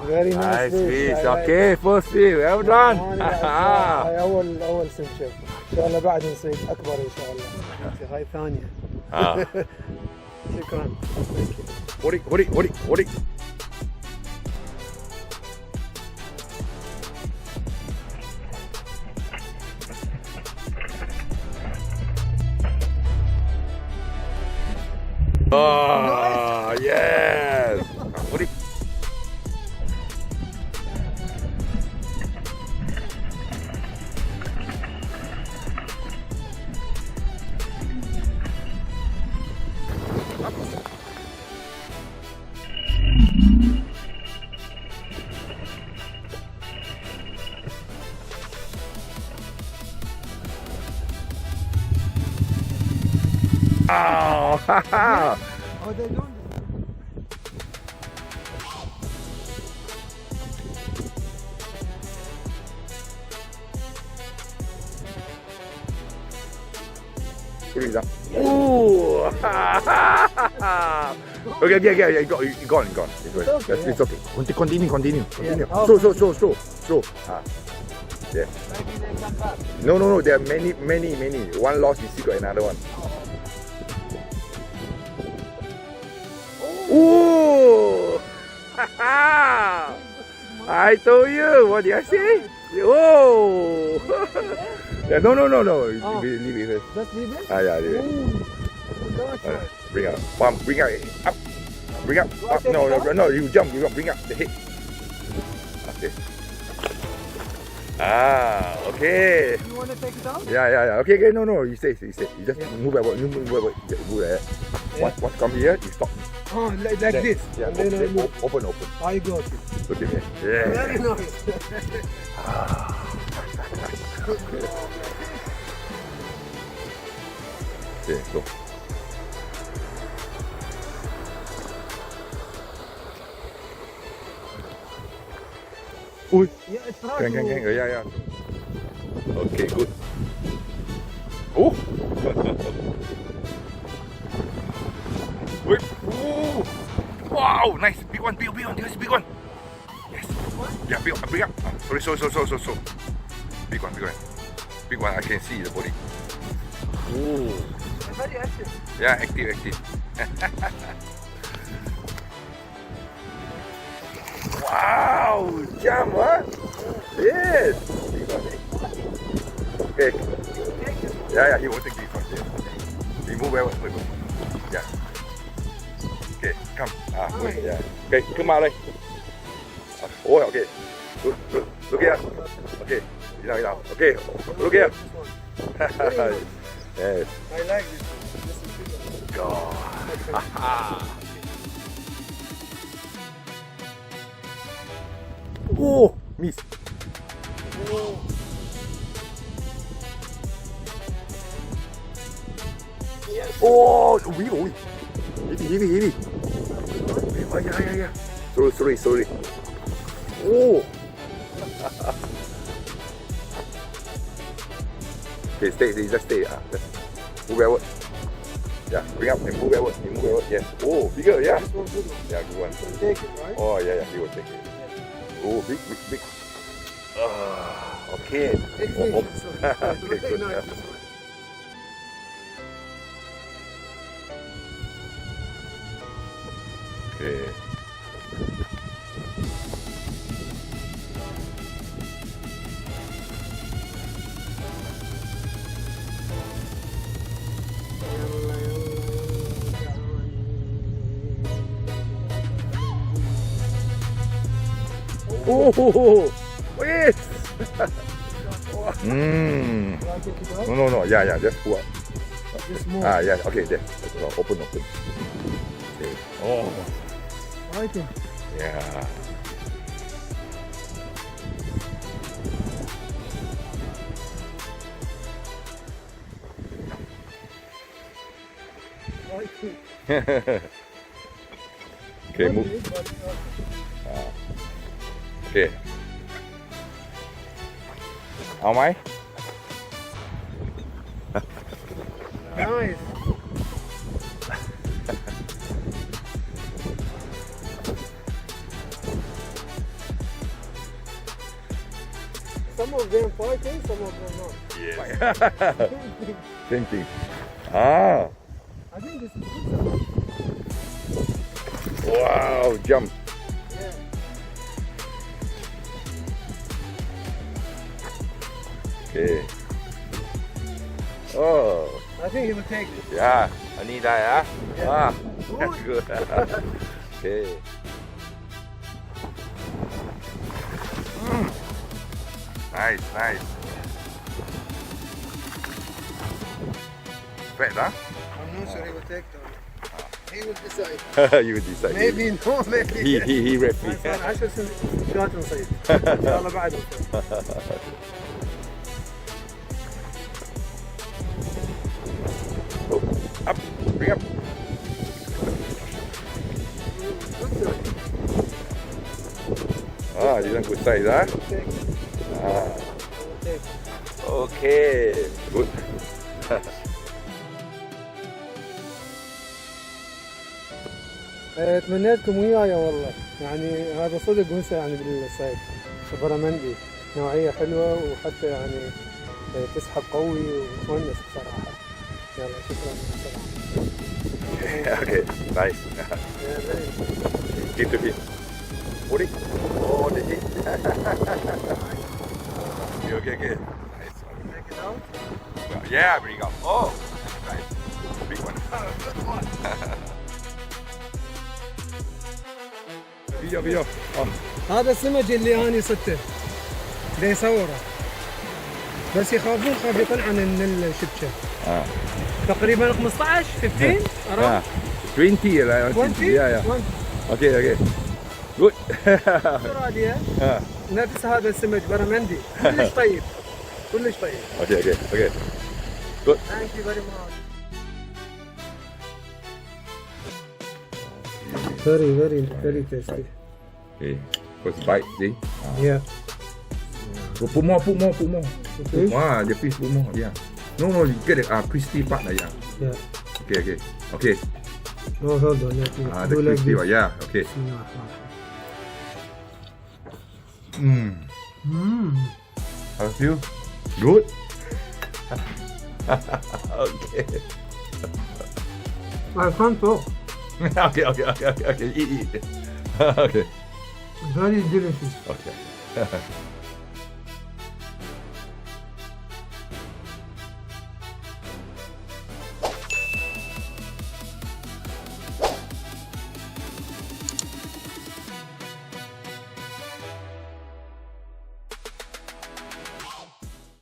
Very nice nice fish. fish. Okay, first fish. Well done. هاي أول سن شيف. إن شاء الله بعد نصيد أكبر إن شاء الله. هاي ثانية. شكرا. Hori. Oh, yes. Hori. Oh, Oh, they don't. Freeze up. Ooh. Okay. Gone. It's okay. Continue. Yeah. Slow. Yeah. No. There are many. One lost, you still got another one. Ooh. I told you. What did I say? Oh. Yeah, no. Leave it first. Just leave it? Yeah, leave it. Bring up. Bring up. Bring up. No, you jump. Bring up the head. Okay. Okay. You want to take it out? Yeah. Okay. No. You stay. You just move backward. Move like that. Once come here, you stop. Oh, like this? Yeah, and then I move. Open. I got it. Look at me. Yeah. Very nice. Okay, go. Ui. Yeah, it's hard Can. to... Yeah. Okay, good. Oh. Wait. Ooh. Wow, nice. Big one. Yes, big one. Yes. Yeah, big up. Sorry. Big one. Big one. I can see the body. Ooh. Very active. Yeah, active. Wow, jump, huh? Yes. Okay. Yeah, he won't take this one. Yes. He move where? Yeah. Okay, come. Good. Yeah. Okay, come out. Oh, okay. Good. Look here. Okay. Enough. Okay. Look here. Yes. I like this. This is bigger. God. Oh, miss. Oh. Yes. Oh, heavy. Oh, yeah. Sorry. Oh. Okay, stay. Just stay. Just move backward. Yeah, bring up and move backward. Yes. Oh, bigger. Yeah. This one's good one. Yeah, good one. You take it, right? Oh, yeah. He will take it. Oh, big. Okay. Okay, good. Yeah. Okay. Oh, wait. No. Yeah. Just pull up. Just move. Yeah. Okay, there. Open. Okay. Oh. I think. Yeah. Okay, move. Okay. เอาไหม Nice. of them fighting, some of them not. Yes. Same thing. Ah. I think this is good. Wow. Jump. Yeah. Okay. Oh. I think he will take this. Yeah. อันนี้ได้อะ Yeah. Ah. Good. Good. Okay. Nice, nice. Fat, huh? I'm not sure he will take them. He will decide. You decide. Maybe no, maybe yes. He rep me. صار 10 شوط نصيد. ان شاء الله بعد. Oh, up, bring up. Ah, this one good size, huh? Take. Ah, Take. okay, good. تمنيتكم وياي والله، يعني هذا صدق ونسة يعني بالصيد. برامندي نوعية حلوة وحتى يعني تسحب قوي وتونس بصراحة. يلا شكرا بصراحة. Okay, nice. Give to him. Hold it. Oh, the hit. Okay. Nice. Take it out. Yeah, bring up. Oh, nice. Big one. بيجا. هذا السمج اللي أنا صدته ده يصوره، بس يخافون خاف يطلع من الشبشة. تقريبا 15 15 أراوند 20 lah. 20. Yeah. Okay. Good. استراليا نفس هذا السمك برامندي كلش طيب. Okay. Good. Thank you very much. Very tasty. Okay. First bite, see? Yeah. Put more. Okay. The fish put more. Yeah. No, you get the crispy part lah. Yeah. Yeah. Okay. No, hold on. Let me The do like crispy this. one. Yeah. Okay. How do you feel? Good. Okay. I can't talk. Okay. Eat. Okay. Very delicious. Okay.